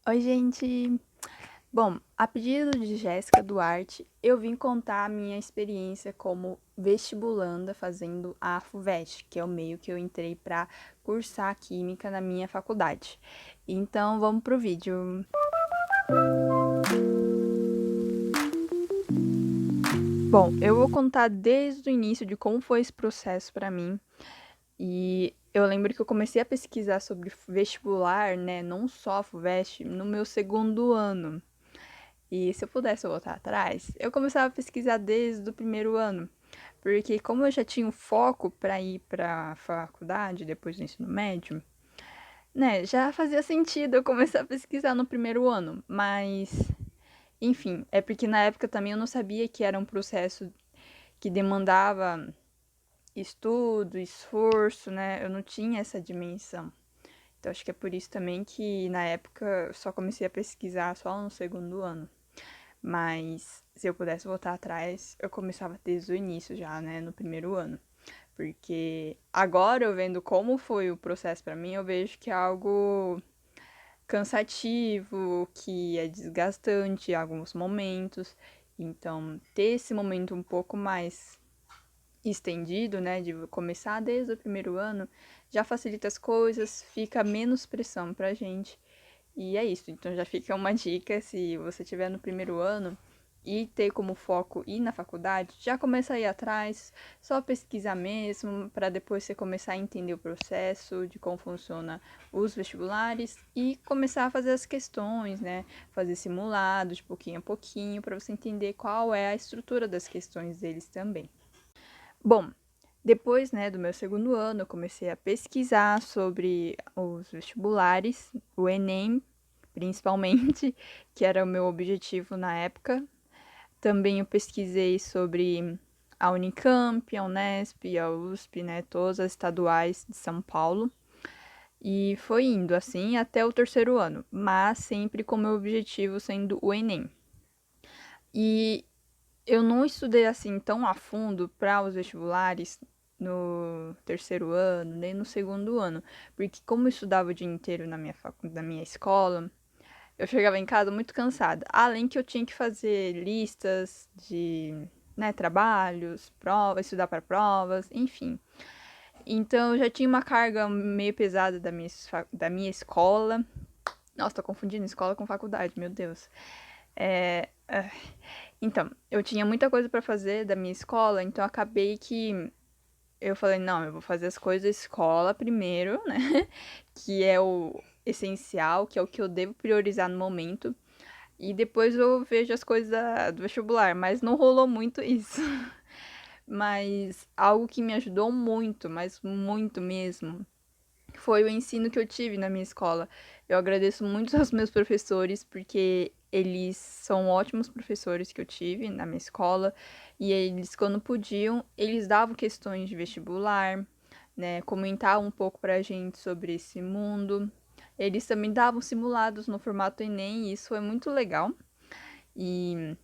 Oi, gente! Bom, a pedido de Jéssica Duarte, eu vim contar a minha experiência como vestibulanda fazendo a FUVEST, que é o meio que eu entrei para cursar Química na minha faculdade. Então, vamos pro vídeo. Bom, eu vou contar desde o início de como foi esse processo para mim. E eu lembro que eu comecei a pesquisar sobre vestibular, né, não só a FUVEST, no meu segundo ano. E se eu pudesse voltar atrás, eu começava a pesquisar desde o primeiro ano, porque como eu já tinha um foco para ir para a faculdade depois do ensino médio, né, já fazia sentido eu começar a pesquisar no primeiro ano, mas enfim, é porque na época também eu não sabia que era um processo que demandava estudo, esforço, né? Eu não tinha essa dimensão. Então acho que é por isso também que na época eu só comecei a pesquisar só no segundo ano. Mas se eu pudesse voltar atrás, eu começava desde o início já, né, no primeiro ano. Porque agora eu vendo como foi o processo para mim, eu vejo que é algo cansativo, que é desgastante em alguns momentos. Então, ter esse momento um pouco mais estendido, né, de começar desde o primeiro ano, já facilita as coisas, fica menos pressão pra gente. E é isso, então já fica uma dica, se você estiver no primeiro ano e ter como foco ir na faculdade, já começa a ir atrás, só pesquisar mesmo, para depois você começar a entender o processo de como funciona os vestibulares e começar a fazer as questões, né? Fazer simulados de pouquinho a pouquinho, para você entender qual é a estrutura das questões deles também. Bom, depois, né, do meu segundo ano, eu comecei a pesquisar sobre os vestibulares, o Enem, principalmente, que era o meu objetivo na época. Também eu pesquisei sobre a Unicamp, a Unesp, a USP, né, todas as estaduais de São Paulo. E foi indo assim até o terceiro ano, mas sempre com o meu objetivo sendo o Enem. E eu não estudei assim tão a fundo para os vestibulares no terceiro ano, nem no segundo ano, porque como eu estudava o dia inteiro na minha escola, eu chegava em casa muito cansada. Além que eu tinha que fazer listas de, né, trabalhos, provas, estudar para provas, enfim. Então eu já tinha uma carga meio pesada da minha escola. Nossa, tô confundindo escola com faculdade, meu Deus. É, então, eu tinha muita coisa para fazer da minha escola, então acabei que eu falei, não, eu vou fazer as coisas da escola primeiro, né? Que é o essencial, que é o que eu devo priorizar no momento. E depois eu vejo as coisas do vestibular, mas não rolou muito isso. Mas algo que me ajudou muito, mas muito mesmo, foi o ensino que eu tive na minha escola. Eu agradeço muito aos meus professores, porque eles são ótimos professores que eu tive na minha escola. E eles, quando podiam, eles davam questões de vestibular, né? Comentavam um pouco pra gente sobre esse mundo. Eles também davam simulados no formato Enem, e isso foi muito legal. E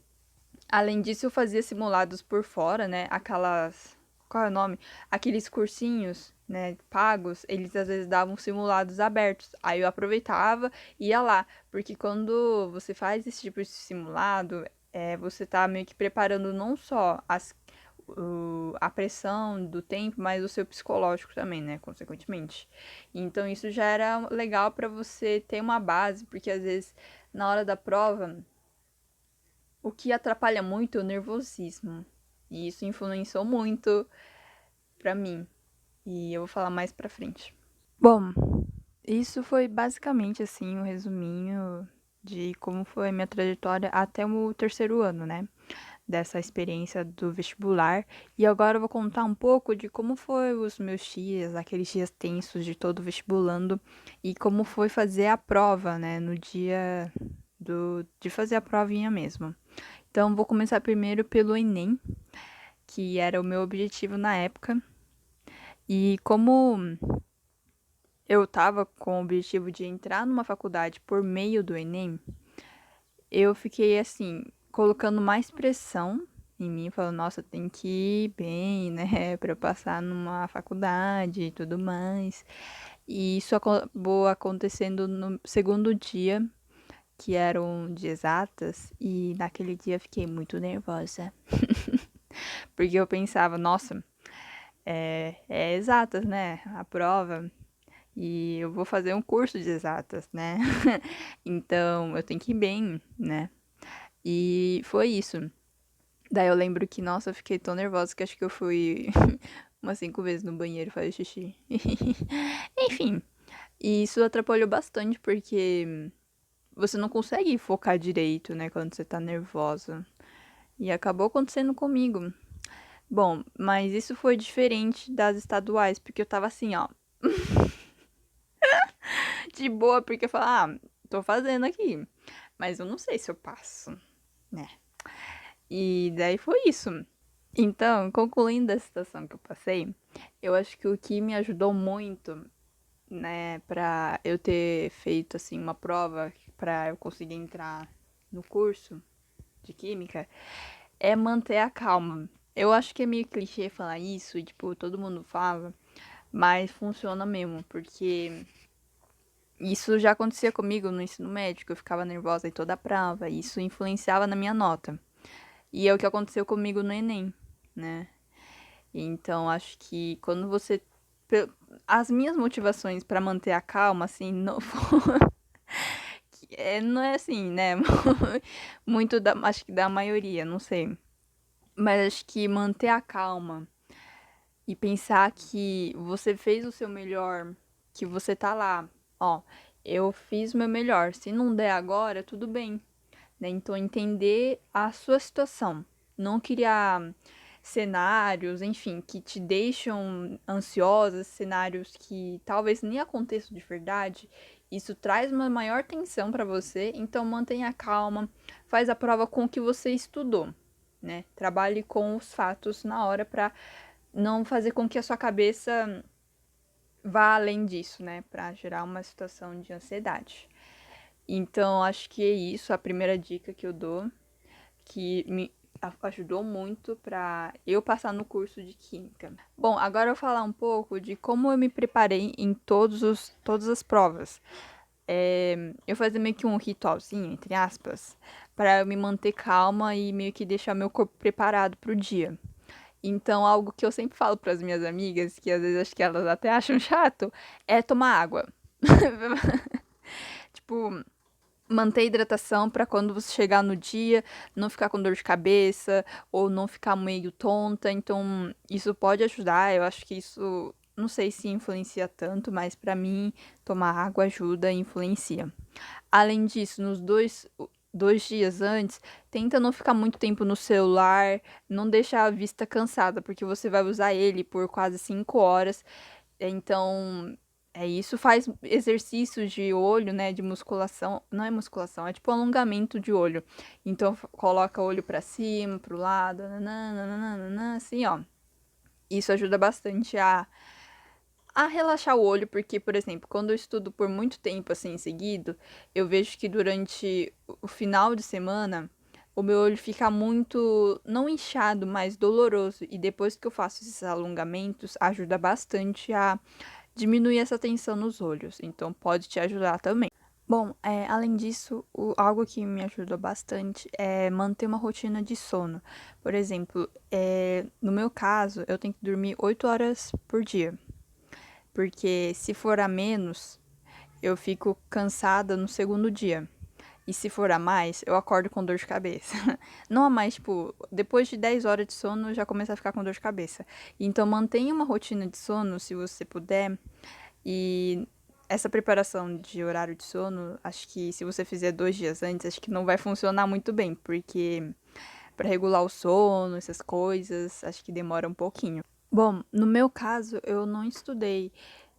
além disso, eu fazia simulados por fora, né? Aquelas. Qual é o nome? Aqueles cursinhos, né? Pagos, eles às vezes davam simulados abertos. Aí eu aproveitava e ia lá. Porque quando você faz esse tipo de simulado, você tá meio que preparando não só a pressão do tempo, mas o seu psicológico também, né? Consequentemente. Então isso já era legal para você ter uma base, porque às vezes na hora da prova o que atrapalha muito é o nervosismo. E isso influenciou muito pra mim. E eu vou falar mais pra frente. Bom, isso foi basicamente assim um resuminho de como foi a minha trajetória até o terceiro ano, né? Dessa experiência do vestibular. E agora eu vou contar um pouco de como foi os meus dias, aqueles dias tensos de todo vestibulando e como foi fazer a prova, né? No dia de fazer a provinha mesmo. Então, vou começar primeiro pelo Enem, que era o meu objetivo na época. E como eu tava com o objetivo de entrar numa faculdade por meio do Enem, eu fiquei assim, colocando mais pressão em mim, falando, nossa, tem que ir bem, né, pra eu passar numa faculdade e tudo mais. E isso acabou acontecendo no segundo dia, que eram de exatas, e naquele dia eu fiquei muito nervosa. Porque eu pensava, nossa, é exatas, né? A prova. E eu vou fazer um curso de exatas, né? Então eu tenho que ir bem, né? E foi isso. Daí eu lembro que, nossa, eu fiquei tão nervosa que acho que eu fui umas 5 vezes no banheiro fazer xixi. Enfim, e isso atrapalhou bastante porque você não consegue focar direito, né, quando você tá nervosa. E acabou acontecendo comigo. Bom, mas isso foi diferente das estaduais, porque eu tava assim, ó, de boa, porque eu falava, tô fazendo aqui, mas eu não sei se eu passo, né? E daí foi isso. Então, concluindo a situação que eu passei, eu acho que o que me ajudou muito, né, pra eu ter feito, assim, uma prova pra eu conseguir entrar no curso de química, é manter a calma. Eu acho que é meio clichê falar isso, e, tipo, todo mundo fala, mas funciona mesmo, porque isso já acontecia comigo no ensino médio, eu ficava nervosa em toda a prova, e isso influenciava na minha nota. E é o que aconteceu comigo no Enem, né? Então, acho que quando você. As minhas motivações pra manter a calma, assim, não, não é assim, né? Muito da. Acho que da maioria, não sei. Mas acho que manter a calma e pensar que você fez o seu melhor, que você tá lá, ó, eu fiz o meu melhor. Se não der agora, tudo bem, né? Então entender a sua situação, não criar cenários, enfim, que te deixam ansiosa, cenários que talvez nem aconteçam de verdade. Isso traz uma maior tensão para você, então mantenha calma, faz a prova com o que você estudou, né? Trabalhe com os fatos na hora para não fazer com que a sua cabeça vá além disso, né, para gerar uma situação de ansiedade. Então, acho que é isso, a primeira dica que eu dou, que me ajudou muito para eu passar no curso de química. Bom, agora eu vou falar um pouco de como eu me preparei em todas as provas. Eu fazia meio que um ritualzinho, entre aspas, para eu me manter calma e meio que deixar meu corpo preparado para o dia. Então, algo que eu sempre falo para as minhas amigas, que às vezes acho que elas até acham chato, é tomar água. Tipo, manter hidratação para quando você chegar no dia, não ficar com dor de cabeça ou não ficar meio tonta. Então, isso pode ajudar. Eu acho que isso, não sei se influencia tanto, mas para mim, tomar água ajuda e influencia. Além disso, nos dois dias antes, tenta não ficar muito tempo no celular, não deixar a vista cansada, porque você vai usar ele por quase 5 horas. Então, é isso. Faz exercícios de olho, né? De musculação. Não é musculação, é tipo alongamento de olho. Então, coloca o olho pra cima, pro lado, nananana, assim, ó. Isso ajuda bastante a relaxar o olho, porque, por exemplo, quando eu estudo por muito tempo assim seguido, eu vejo que durante o final de semana o meu olho fica muito, não inchado, mas doloroso. E depois que eu faço esses alongamentos, ajuda bastante a diminuir essa tensão nos olhos. Então pode te ajudar também. Bom, além disso, algo que me ajudou bastante é manter uma rotina de sono. Por exemplo, no meu caso, eu tenho que dormir 8 horas por dia. Porque se for a menos, eu fico cansada no segundo dia. E se for a mais, eu acordo com dor de cabeça. Não a mais, tipo, depois de 10 horas de sono, eu já começo a ficar com dor de cabeça. Então, mantenha uma rotina de sono, se você puder. E essa preparação de horário de sono, acho que se você fizer 2 dias antes, acho que não vai funcionar muito bem. Porque para regular o sono, essas coisas, acho que demora um pouquinho. Bom, no meu caso, eu não estudei,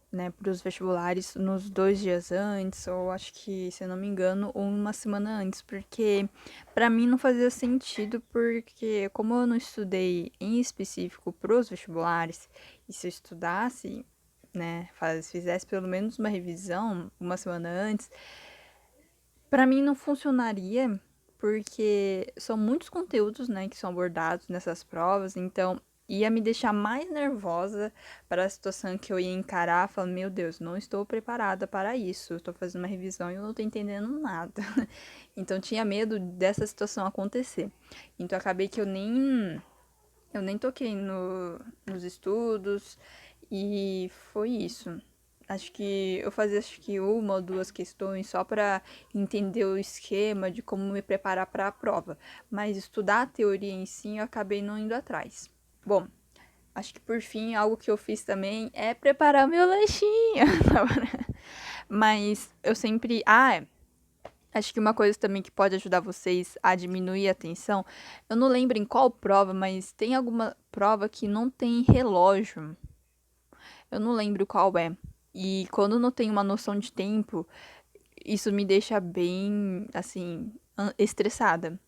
né, para os vestibulares nos 2 dias antes, ou acho que, se eu não me engano, uma semana antes, porque para mim não fazia sentido, porque como eu não estudei em específico para os vestibulares, e se eu estudasse, né, fizesse pelo menos uma revisão uma semana antes, para mim não funcionaria, porque são muitos conteúdos, né, que são abordados nessas provas, então ia me deixar mais nervosa para a situação que eu ia encarar, falando, meu Deus, não estou preparada para isso. Estou fazendo uma revisão e eu não estou entendendo nada. Então tinha medo dessa situação acontecer. Então acabei que eu nem toquei nos estudos e foi isso. Acho que eu fazia uma ou duas questões só para entender o esquema de como me preparar para a prova, mas estudar a teoria em si eu acabei não indo atrás. Bom, acho que por fim algo que eu fiz também é preparar meu lanchinho. Mas eu sempre, acho que uma coisa também que pode ajudar vocês a diminuir a tensão, eu não lembro em qual prova, mas tem alguma prova que não tem relógio. Eu não lembro qual é. E quando não tem uma noção de tempo, isso me deixa bem, assim, estressada.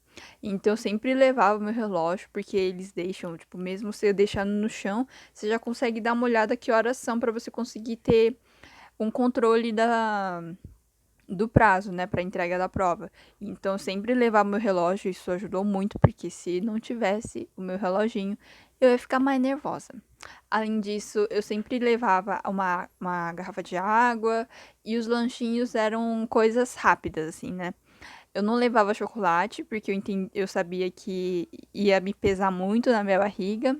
Então eu sempre levava meu relógio, porque eles deixam, tipo, mesmo você deixando no chão, você já consegue dar uma olhada que horas são para você conseguir ter um controle do prazo, né, para entrega da prova. Então, sempre levar meu relógio, isso ajudou muito, porque se não tivesse o meu reloginho, eu ia ficar mais nervosa. Além disso, eu sempre levava uma garrafa de água e os lanchinhos eram coisas rápidas, assim, né? Eu não levava chocolate, porque eu sabia que ia me pesar muito na minha barriga.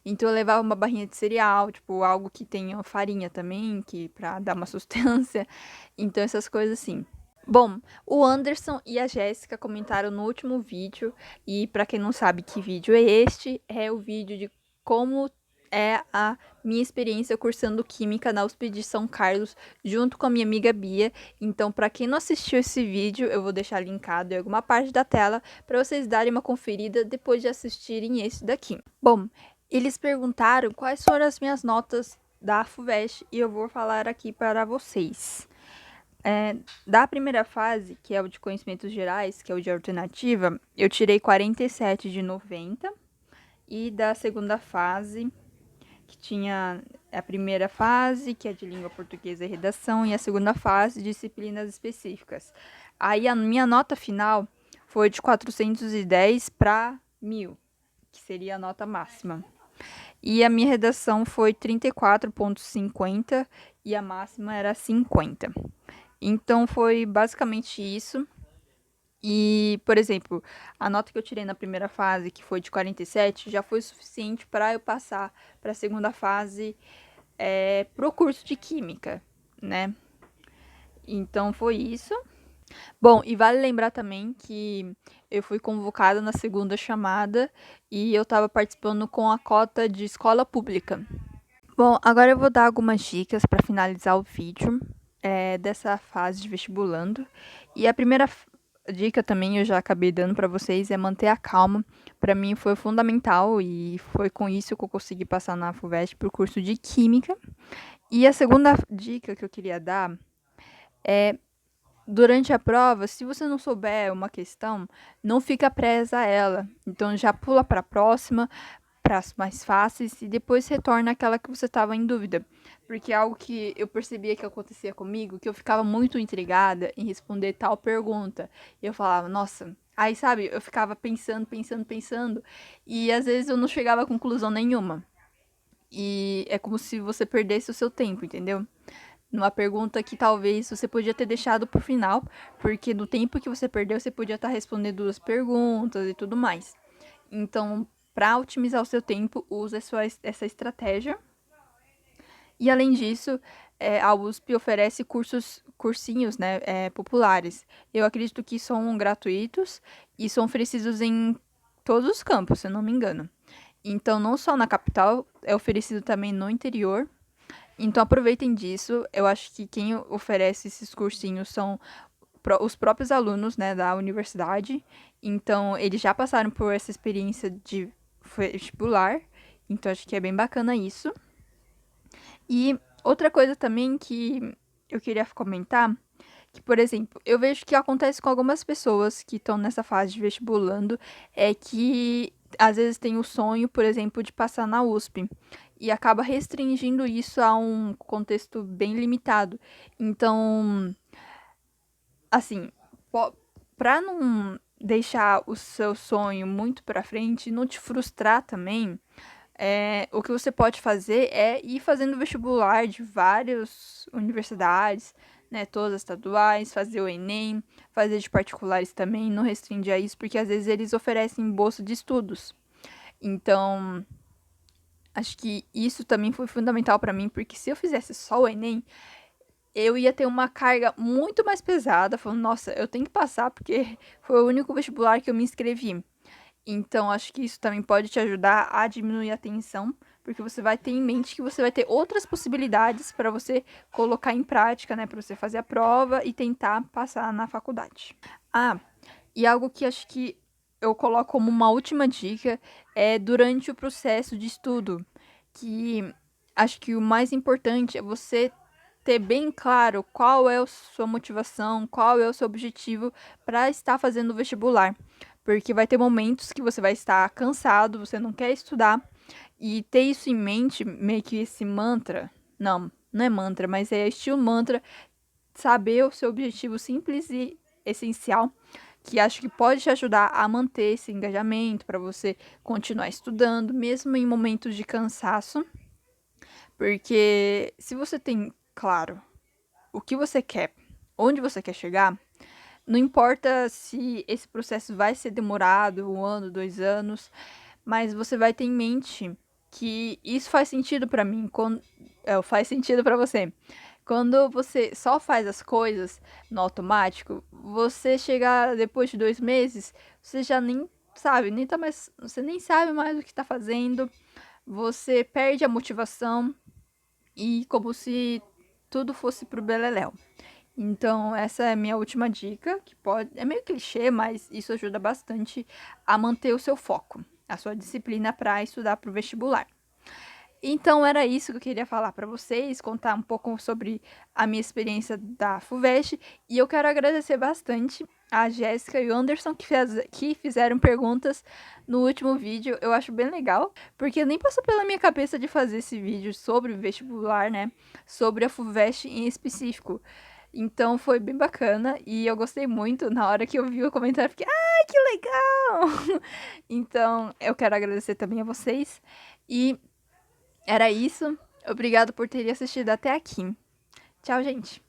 Então eu levava uma barrinha de cereal, tipo, algo que tenha farinha também, que pra dar uma sustância. Então essas coisas assim. Bom, o Anderson e a Jéssica comentaram no último vídeo, e para quem não sabe que vídeo é este, é o vídeo de como é a minha experiência cursando Química na USP de São Carlos, junto com a minha amiga Bia. Então, para quem não assistiu esse vídeo, eu vou deixar linkado em alguma parte da tela para vocês darem uma conferida depois de assistirem esse daqui. Bom, eles perguntaram quais foram as minhas notas da FUVEST e eu vou falar aqui para vocês. Da primeira fase, que é o de conhecimentos gerais, que é o de alternativa, eu tirei 47 de 90. E da segunda fase, que tinha a primeira fase, que é de língua portuguesa e redação, e a segunda fase, disciplinas específicas. Aí a minha nota final foi de 410 para 1000, que seria a nota máxima. E a minha redação foi 34,50 e a máxima era 50. Então foi basicamente isso. E, por exemplo, a nota que eu tirei na primeira fase, que foi de 47, já foi suficiente para eu passar para a segunda fase pro curso de Química, né? Então foi isso. Bom, e vale lembrar também que eu fui convocada na segunda chamada e eu estava participando com a cota de escola pública. Bom, agora eu vou dar algumas dicas para finalizar o vídeo dessa fase de vestibulando. E a primeira dica também eu já acabei dando para vocês é manter a calma. Para mim foi fundamental e foi com isso que eu consegui passar na FUVEST para o curso de Química. E a segunda dica que eu queria dar é durante a prova, se você não souber uma questão, não fica presa a ela. Então já pula para a próxima, para as mais fáceis e depois retorna aquela que você estava em dúvida. Porque é algo que eu percebia que acontecia comigo, que eu ficava muito intrigada em responder tal pergunta. E eu falava, nossa. Aí, sabe, eu ficava pensando. E às vezes eu não chegava a conclusão nenhuma. E é como se você perdesse o seu tempo, entendeu? Numa pergunta que talvez você podia ter deixado pro final, porque no tempo que você perdeu, você podia estar respondendo duas perguntas e tudo mais. Então, para otimizar o seu tempo, use essa estratégia. E além disso, a USP oferece cursinhos, né, populares. Eu acredito que são gratuitos e são oferecidos em todos os campos, se eu não me engano. Então, não só na capital, é oferecido também no interior. Então, aproveitem disso. Eu acho que quem oferece esses cursinhos são os próprios alunos, né, da universidade. Então, eles já passaram por essa experiência de vestibular. Então, acho que é bem bacana isso. E outra coisa também que eu queria comentar, que, por exemplo, eu vejo que acontece com algumas pessoas que estão nessa fase de vestibulando, é que às vezes tem o sonho, por exemplo, de passar na USP. E acaba restringindo isso a um contexto bem limitado. Então, assim, para não deixar o seu sonho muito para frente, não te frustrar também, O que você pode fazer é ir fazendo vestibular de várias universidades, né, todas estaduais, fazer o Enem, fazer de particulares também, não restringir a isso, porque às vezes eles oferecem bolsa de estudos. Então, acho que isso também foi fundamental para mim, porque se eu fizesse só o Enem, eu ia ter uma carga muito mais pesada, falando, nossa, eu tenho que passar porque foi o único vestibular que eu me inscrevi. Então, acho que isso também pode te ajudar a diminuir a tensão, porque você vai ter em mente que você vai ter outras possibilidades para você colocar em prática, né, para você fazer a prova e tentar passar na faculdade. Ah, e algo que acho que eu coloco como uma última dica é durante o processo de estudo, que acho que o mais importante é você ter bem claro qual é a sua motivação, qual é o seu objetivo para estar fazendo o vestibular. Porque vai ter momentos que você vai estar cansado, você não quer estudar, e ter isso em mente, meio que esse mantra, não é mantra, mas é estilo mantra, saber o seu objetivo simples e essencial, que acho que pode te ajudar a manter esse engajamento para você continuar estudando, mesmo em momentos de cansaço. Porque se você tem claro o que você quer, onde você quer chegar, não importa se esse processo vai ser demorado, 1 ano, 2 anos, mas você vai ter em mente que isso faz sentido pra mim, faz sentido pra você. Quando você só faz as coisas no automático, você chegar depois de 2 meses, você já nem sabe, nem tá mais, você nem sabe mais o que tá fazendo, você perde a motivação e como se tudo fosse pro beleléu. Então, essa é a minha última dica, que é meio clichê, mas isso ajuda bastante a manter o seu foco, a sua disciplina para estudar para o vestibular. Então, era isso que eu queria falar para vocês, contar um pouco sobre a minha experiência da FUVEST, e eu quero agradecer bastante a Jéssica e o Anderson que fizeram perguntas no último vídeo. Eu acho bem legal, porque nem passou pela minha cabeça de fazer esse vídeo sobre o vestibular, né? Sobre a FUVEST em específico. Então foi bem bacana e eu gostei muito. Na hora que eu vi o comentário, fiquei, ai, que legal! Então eu quero agradecer também a vocês. E era isso. Obrigado por terem assistido até aqui. Tchau, gente!